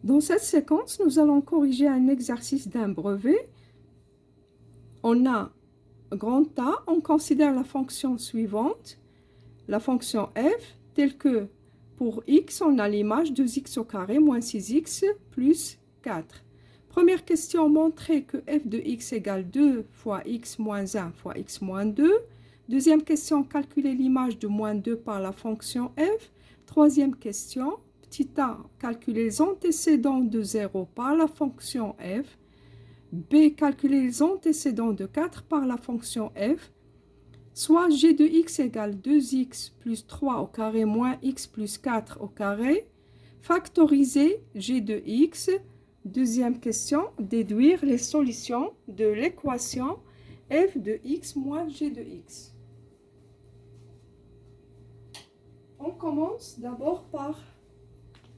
Dans cette séquence, nous allons corriger un exercice d'un brevet. On a grand A, on considère la fonction suivante, la fonction f, telle que pour x, on a l'image 2x au carré moins 6x plus 4. Première question, montrer que f de x égale 2 fois x moins 1 fois x moins 2. Deuxième question, calculer l'image de moins 2 par la fonction f. Troisième question, petit a, calculer les antécédents de 0 par la fonction f. B, calculer les antécédents de 4 par la fonction f. Soit g de x égale 2x plus 3 au carré moins x plus 4 au carré. Factoriser g de x. Deuxième question, déduire les solutions de l'équation f de x moins g de x. On commence d'abord par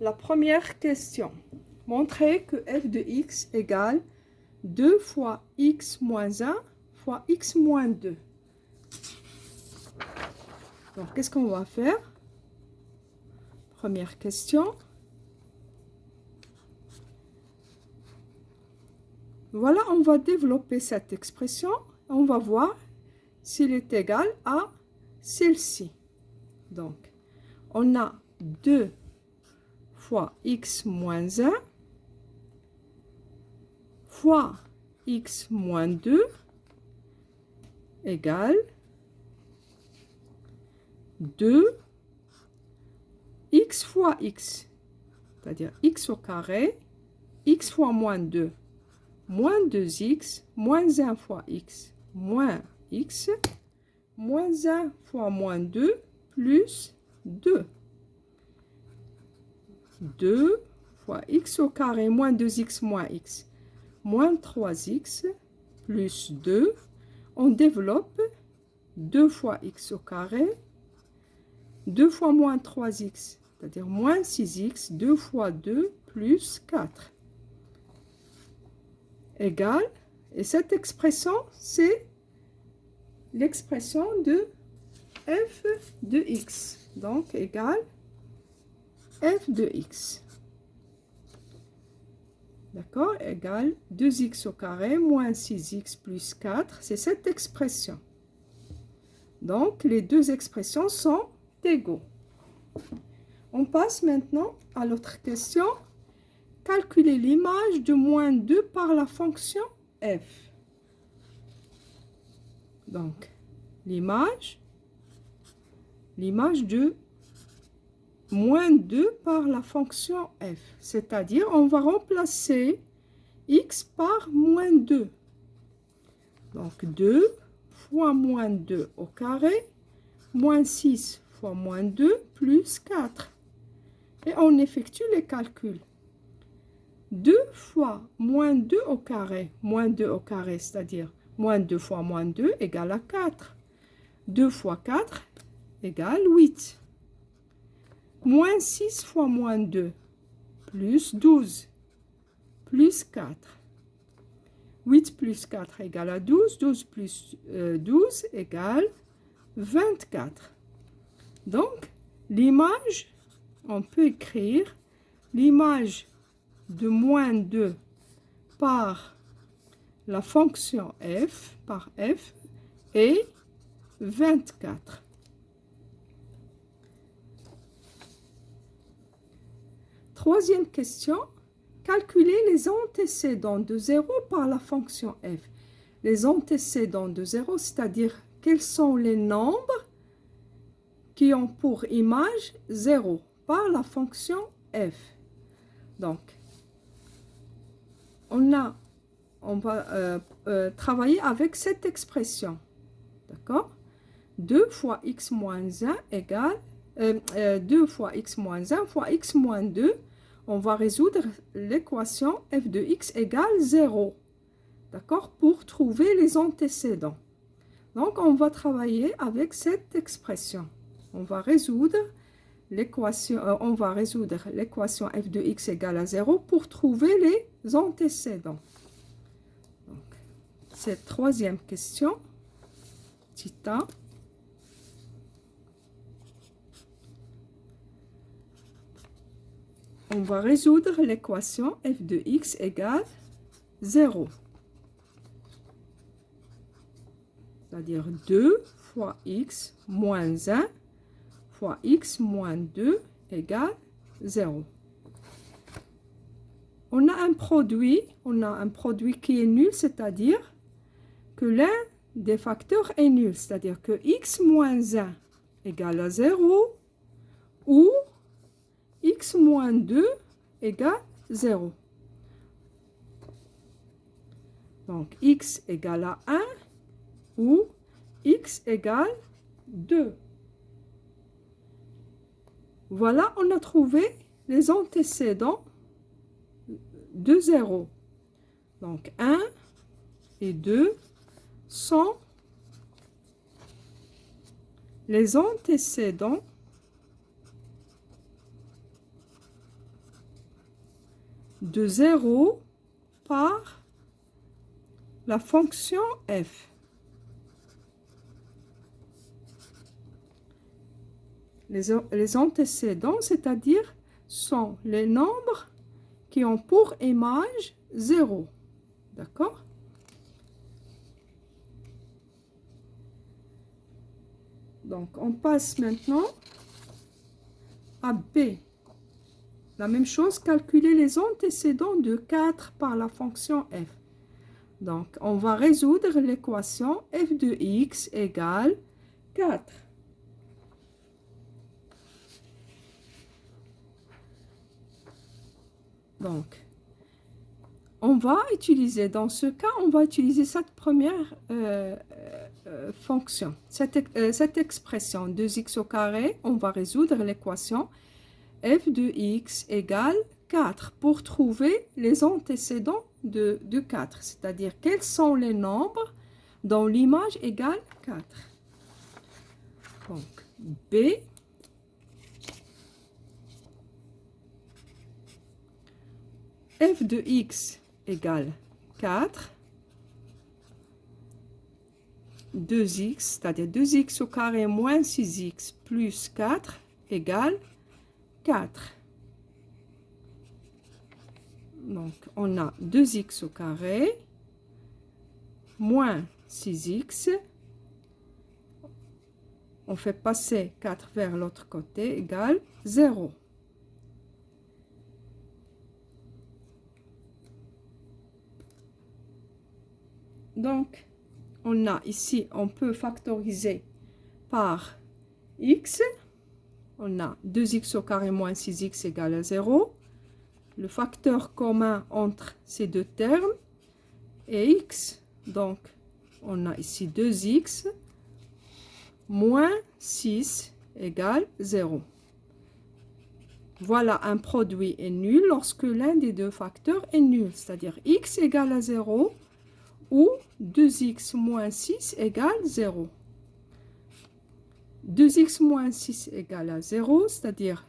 la première question. Montrer que f de x égale 2 fois x moins 1 fois x moins 2. Donc, qu'est-ce qu'on va faire? Première question. Voilà, on va développer cette expression. On va voir s'il est égal à celle-ci. Donc, on a 2 fois x moins 1 fois x moins 2 égale 2 x fois x, c'est-à-dire x au carré, x fois moins 2, moins 2x, moins 1 fois x, moins x, moins 1 fois moins 2, plus 2. 2 fois x au carré, moins 2x, moins x, moins 3x, plus 2. On développe 2 fois x au carré, 2 fois moins 3x, c'est-à-dire moins 6x, 2 fois 2, plus 4, égale, et cette expression, c'est l'expression de f de x, donc égale f de x. D'accord, égale 2x au carré, moins 6x plus 4, c'est cette expression. Donc, les deux expressions sont égaux. On passe maintenant à l'autre question. Calculer l'image de moins 2 par la fonction f. Donc, l'image de moins 2 par la fonction f. C'est-à-dire, on va remplacer x par moins 2. Donc, 2 fois moins 2 au carré, moins 6 fois moins 2, plus 4. Et on effectue les calculs. 2 fois moins 2 au carré, c'est-à-dire moins 2 fois moins 2 égale à 4. 2 fois 4 égale 8. Moins 6 fois moins 2, plus 12, plus 4. 8 plus 4 égale à 12, 12 plus 12 égale 24. Donc, l'image, on peut écrire l'image de moins 2 par la fonction f, par f, est 24. Troisième question, calculer les antécédents de 0 par la fonction f. Les antécédents de 0, c'est-à-dire quels sont les nombres qui ont pour image 0 par la fonction f. Donc, on va travailler avec cette expression. D'accord? 2 fois x moins 1 égale 2 fois x moins 1 fois x moins 2. On va résoudre l'équation f de x égale 0. D'accord? Pour trouver les antécédents. Donc, on va travailler avec cette expression. On va résoudre l'équation f de x égale à 0 pour trouver les antécédents. C'est troisième question. Petit a. on va résoudre l'équation f de x égale 0. C'est-à-dire 2 fois x moins 1 fois x moins 2 égale 0. On a un produit qui est nul, c'est-à-dire que l'un des facteurs est nul, c'est-à-dire que x moins 1 égale à 0 ou x moins 2 égale 0. Donc x égale à 1 ou x égale 2. Voilà, on a trouvé les antécédents de 0. Donc 1 et 2 sont les antécédents de 0 par la fonction f. Les antécédents, c'est-à-dire, sont les nombres qui ont pour image 0. D'accord? Donc, on passe maintenant à B. La même chose, calculer les antécédents de 4 par la fonction f. Donc, on va résoudre l'équation f de x égale 4. Donc, on va utiliser, dans ce cas, on va utiliser cette première fonction, cette expression 2x au carré. On va résoudre l'équation f de x égale 4 pour trouver les antécédents de 4, c'est-à-dire quels sont les nombres dont l'image égale 4. Donc, B f de x égale 4, 2x, c'est-à-dire 2x au carré moins 6x plus 4 égale 4. Donc, on a 2x au carré moins 6x. On fait passer 4 vers l'autre côté égale 0. Donc, on a ici, on peut factoriser par x. On a 2x au carré moins 6x égale à 0. Le facteur commun entre ces deux termes est x. Donc, on a ici 2x moins 6 égale 0. Voilà, un produit est nul lorsque l'un des deux facteurs est nul, c'est-à-dire x égale à 0 ou 2x moins 6 égale 0. 2x moins 6 égale à 0, c'est-à-dire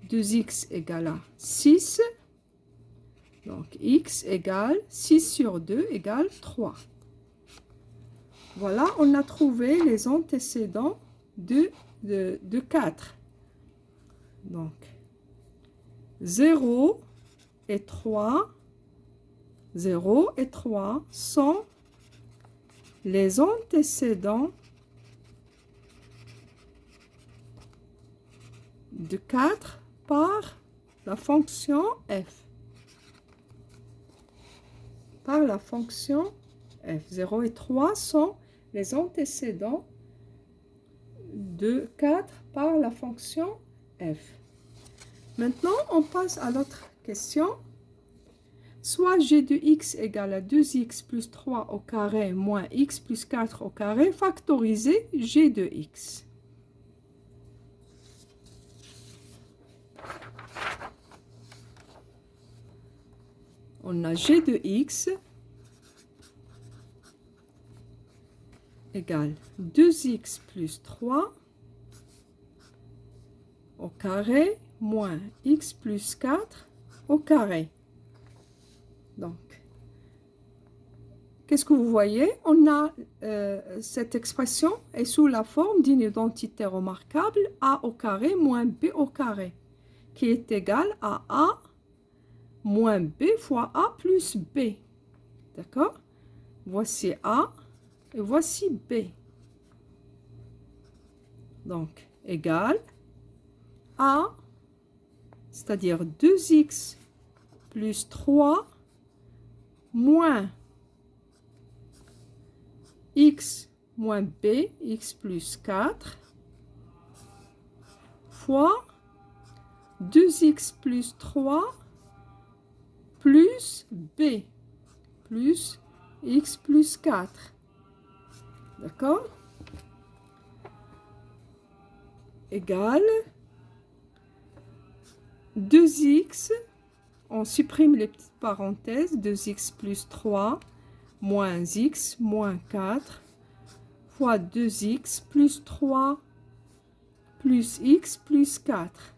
2x égale à 6. Donc, x égale 6 sur 2 égale 3. Voilà, on a trouvé les antécédents de 4. Donc, 0 et 3 sont les antécédents de 4 par la fonction f. Par la fonction f. 0 et 3 sont les antécédents de 4 par la fonction f. Maintenant, on passe à l'autre question. Soit g de x égale à 2x plus 3 au carré moins x plus 4 au carré, factoriser g de x. On a g de x égale 2x plus 3 au carré moins x plus 4 au carré. Donc, qu'est-ce que vous voyez? On a cette expression est sous la forme d'une identité remarquable a au carré moins b au carré, qui est égale à a moins B fois A plus B. D'accord? Voici A et voici B. Donc, égal A, c'est-à-dire 2x plus 3 moins x moins b, x plus 4, fois 2x plus 3 plus b, plus x plus 4. D'accord? Égale 2x, on supprime les petites parenthèses, 2x plus 3 moins x moins 4 fois 2x plus 3 plus x plus 4.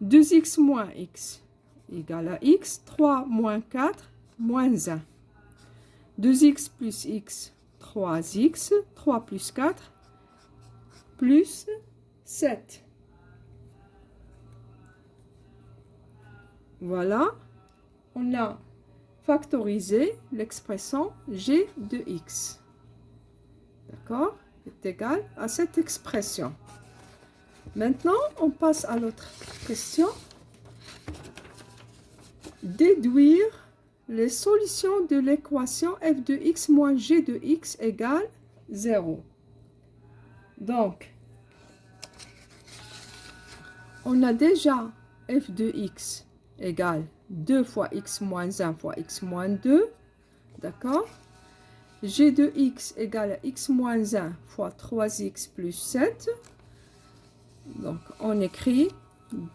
2x moins x égale à x, 3 moins 4 moins 1. 2x plus x, 3x, 3 plus 4 plus 7. Voilà, on a factorisé l'expression g de x. D'accord? Est égal à cette expression. Maintenant, on passe à l'autre question. Déduire les solutions de l'équation f de x moins g de x égale 0. Donc, on a déjà f de x égale 2 fois x moins 1 fois x moins 2. D'accord? G de x égale à x moins 1 fois 3x plus 7. Donc, on écrit,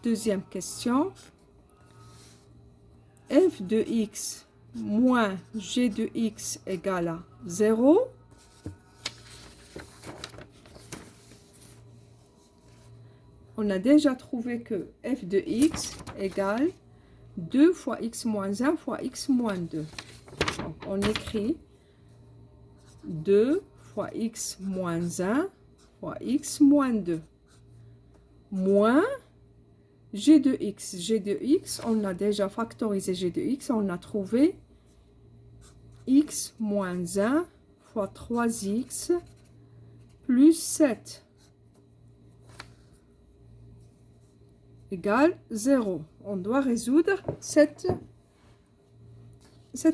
deuxième question, f de x moins g de x égale à 0. On a déjà trouvé que f de x égale 2 fois x moins 1 fois x moins 2. Donc, on écrit 2 fois x moins 1 fois x moins 2 moins g de x. G de x, on a déjà factorisé g de x, on a trouvé x moins 1 fois 3x plus 7 égale 0. On doit résoudre cette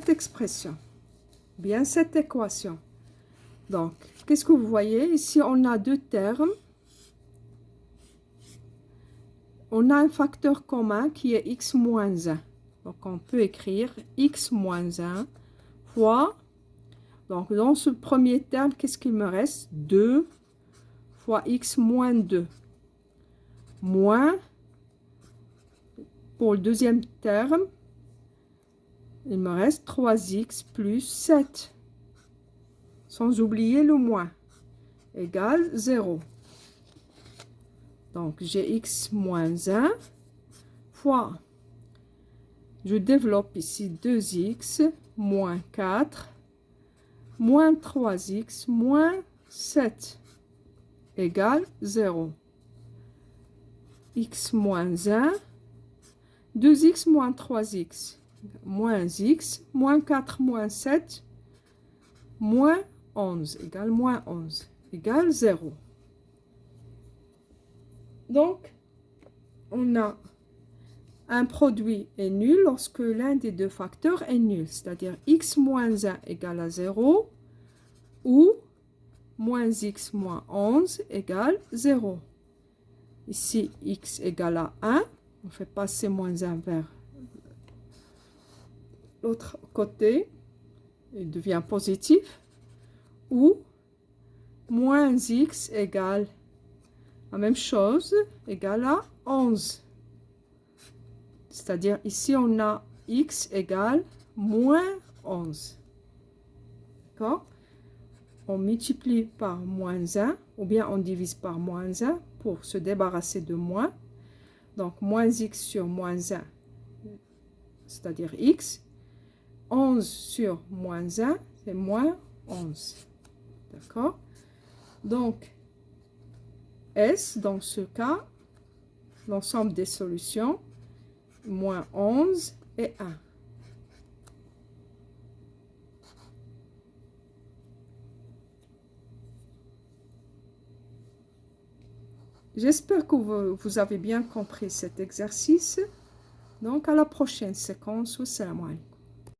expression, bien cette équation. Donc, qu'est-ce que vous voyez? Ici, on a deux termes. On a un facteur commun qui est x moins 1. Donc, on peut écrire x moins 1 fois... Donc, dans ce premier terme, qu'est-ce qu'il me reste? 2 fois x moins 2. Moins, pour le deuxième terme, il me reste 3x plus 7. Sans oublier le moins. Égale 0. Donc, j'ai x moins 1 fois, je développe ici 2x moins 4 moins 3x moins 7 égale 0. X moins 1, 2x moins 3x moins x moins 4 moins 7 moins 11 égale moins 11 égale 0. Donc, on a un produit est nul lorsque l'un des deux facteurs est nul, c'est-à-dire x moins 1 égale à 0 ou moins x moins 11 égale 0. Ici, x égale à 1, on fait passer moins 1 vers l'autre côté, il devient positif, ou moins x égale la même chose, égale à 11. C'est-à-dire ici, on a x égale moins 11. D'accord? On multiplie par moins 1, ou bien on divise par moins 1 pour se débarrasser de moins. Donc, moins x sur moins 1, c'est-à-dire x. 11 sur moins 1, c'est moins 11. D'accord? Donc, S, dans ce cas, l'ensemble des solutions, moins 11 et 1. J'espère que vous avez bien compris cet exercice. Donc, à la prochaine séquence. Salam alaikum.